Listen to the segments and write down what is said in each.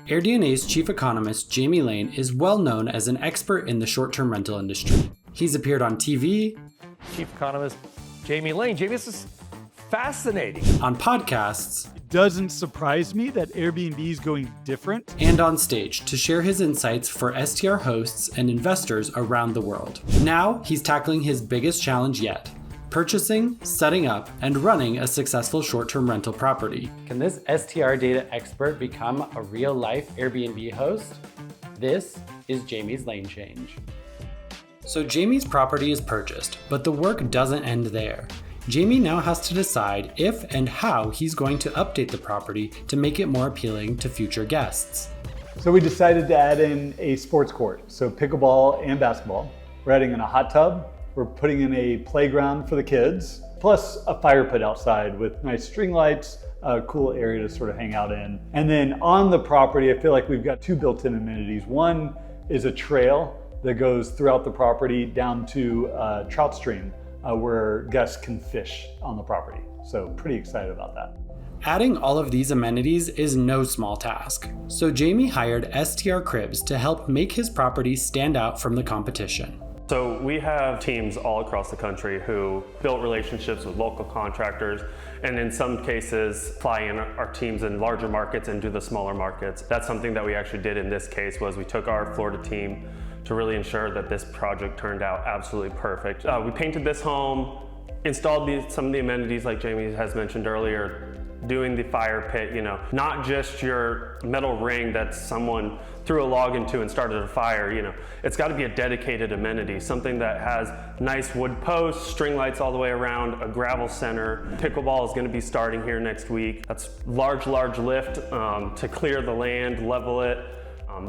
AirDNA's chief economist, Jamie Lane, is well known as an expert in the short-term rental industry. He's appeared on TV, Chief economist, Jamie Lane. Jamie, this is fascinating. on podcasts, It doesn't surprise me that Airbnb is going different. and on stage to share his insights for STR hosts and investors around the world. Now, he's tackling his biggest challenge yet: purchasing, setting up, and running a successful short-term rental property. Can this STR data expert become a real-life Airbnb host? This is Jamie's Lane Change. So Jamie's property is purchased, but the work doesn't end there. Jamie now has to decide if and how he's going to update the property to make it more appealing to future guests. So we decided to add in a sports court, so pickleball and basketball. We're adding in a hot tub. We're putting in a playground for the kids, plus a fire pit outside with nice string lights, a cool area to sort of hang out in. And then on the property, I feel like we've got two built-in amenities. One is a trail that goes throughout the property down to a trout stream where guests can fish on the property. So pretty excited about that. Adding all of these amenities is no small task. So Jamie hired STR Cribs to help make his property stand out from the competition. So we have teams all across the country who built relationships with local contractors, and in some cases fly in our teams in larger markets and do the smaller markets. That's something that we actually did in this case. Was we took our Florida team to really ensure that this project turned out absolutely perfect. We painted this home, installed some of the amenities like Jamie has mentioned earlier, doing the fire pit, not just your metal ring that someone threw a log into and started a fire, it's got to be a dedicated amenity, something that has nice wood posts, string lights all the way around, a gravel center. Pickleball is going to be starting here next week. That's large lift to clear the land, level it.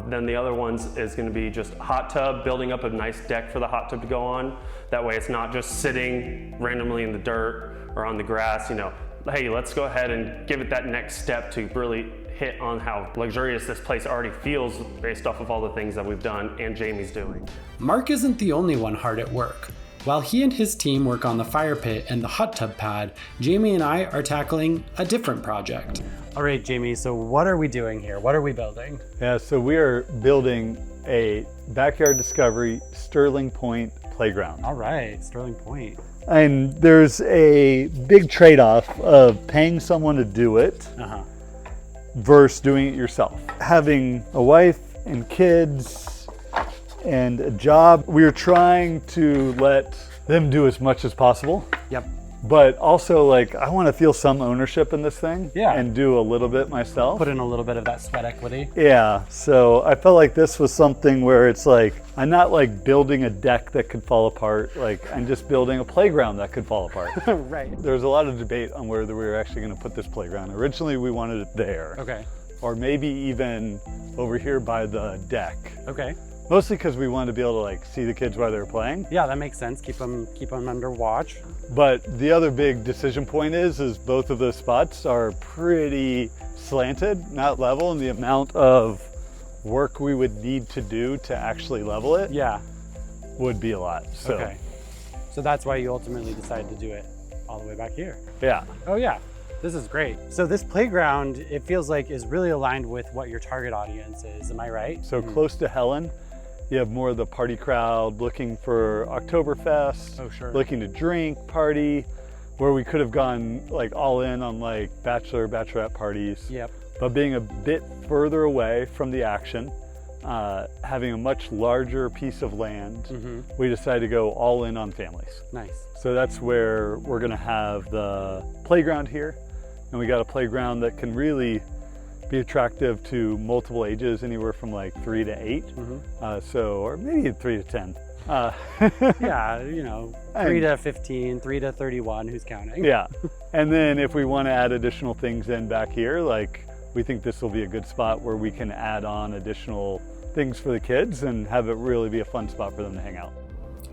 Then the other ones is going to be just hot tub, building up a nice deck for the hot tub to go on. That way it's not just sitting randomly in the dirt or on the grass, hey, let's go ahead and give it that next step to really hit on how luxurious this place already feels based off of all the things that we've done and Jamie's doing. Mark isn't the only one hard at work. While he and his team work on the fire pit and the hot tub pad, Jamie and I are tackling a different project. All right, Jamie, so what are we doing here? What are we building? Yeah, so we are building a backyard discovery Sterling Point playground. All right, Sterling Point. And there's a big trade-off of paying someone to do it versus doing it yourself. Having a wife and kids and a job, we're trying to let them do as much as possible. Yep. But also, I want to feel some ownership in this thing and do a little bit myself. Put in a little bit of that sweat equity. Yeah, so I felt like this was something where it's I'm not building a deck that could fall apart, I'm just building a playground that could fall apart. Right. There's a lot of debate on whether we were actually going to put this playground. Originally we wanted it there. Okay. Or maybe even over here by the deck. Okay. Mostly because we wanted to be able to see the kids while they were playing. Yeah, that makes sense. Keep them under watch. But the other big decision point is both of those spots are pretty slanted, not level, and the amount of work we would need to do to actually level it would be a lot. So. Okay. So that's why you ultimately decided to do it all the way back here. Yeah. Oh yeah, this is great. So this playground, it feels like is really aligned with what your target audience is. Am I right? So close to Helen, you have more of the party crowd looking for Oktoberfest, looking to drink, party, where we could have gone all in on bachelor, bachelorette parties. Yep. But being a bit further away from the action, having a much larger piece of land, we decided to go all in on families. Nice. So that's where we're gonna have the playground here. And we got a playground that can really be attractive to multiple ages, anywhere from 3 to 8, or maybe 3 to 10. Yeah, 3 to 15, 3 to 31, who's counting? Yeah, and then if we want to add additional things in back here, we think this will be a good spot where we can add on additional things for the kids and have it really be a fun spot for them to hang out.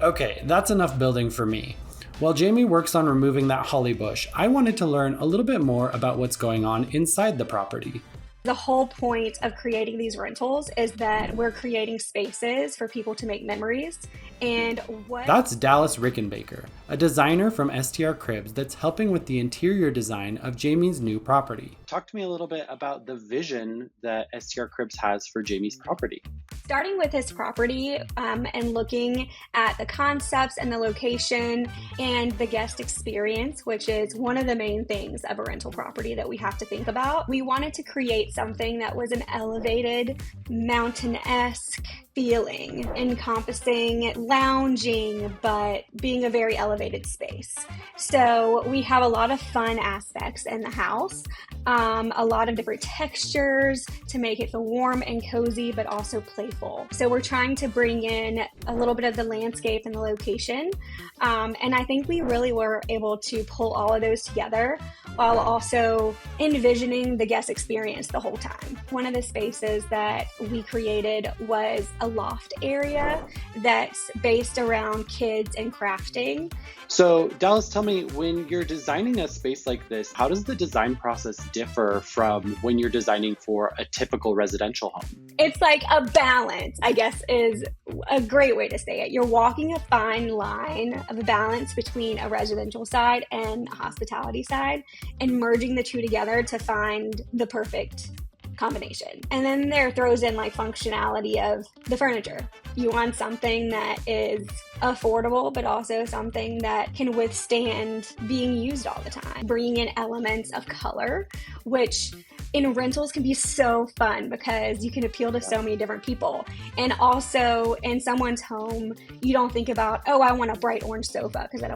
Okay, that's enough building for me. While Jamie works on removing that holly bush, I wanted to learn a little bit more about what's going on inside the property. The whole point of creating these rentals is that we're creating spaces for people to make memories. And That's Dallas Rickenbacker, a designer from STR Cribs that's helping with the interior design of Jamie's new property. Talk to me a little bit about the vision that STR Cribs has for Jamie's property. Starting with his property and looking at the concepts and the location and the guest experience, which is one of the main things of a rental property that we have to think about. We wanted to create something that was an elevated, mountain-esque feeling, encompassing lounging, but being a very elevated space. So we have a lot of fun aspects in the house, a lot of different textures to make it feel warm and cozy, but also playful. So we're trying to bring in a little bit of the landscape and the location. And I think we really were able to pull all of those together while also envisioning the guest experience the whole time. One of the spaces that we created was a loft area that's based around kids and crafting. So Dallas, tell me, when you're designing a space like this, how does the design process differ from when you're designing for a typical residential home? It's like a balance, I guess, is a great way to say it. You're walking a fine line of a balance between a residential side and a hospitality side and merging the two together to find the perfect combination. And then there throws in like functionality of the furniture. You want something that is affordable, but also something that can withstand being used all the time. Bringing in elements of color, which in rentals can be so fun because you can appeal to so many different people. And also in someone's home, you don't think about, oh, I want a bright orange sofa because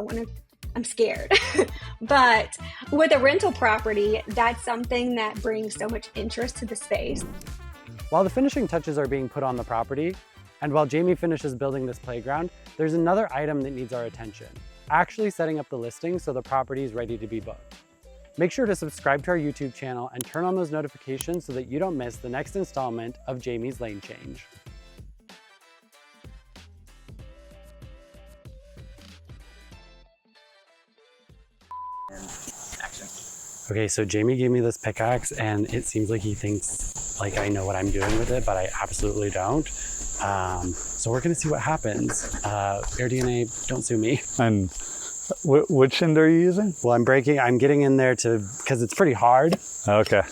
I'm scared. But with a rental property, that's something that brings so much interest to the space. While the finishing touches are being put on the property, and while Jamie finishes building this playground, there's another item that needs our attention: actually setting up the listing so the property is ready to be booked. Make sure to subscribe to our YouTube channel and turn on those notifications so that you don't miss the next installment of Jamie's Lane Change. Okay, so Jamie gave me this pickaxe and it seems like he thinks like I know what I'm doing with it, but I absolutely don't. So we're gonna see what happens. AirDNA, don't sue me. And which end are you using? Well, I'm getting in there because it's pretty hard. Okay.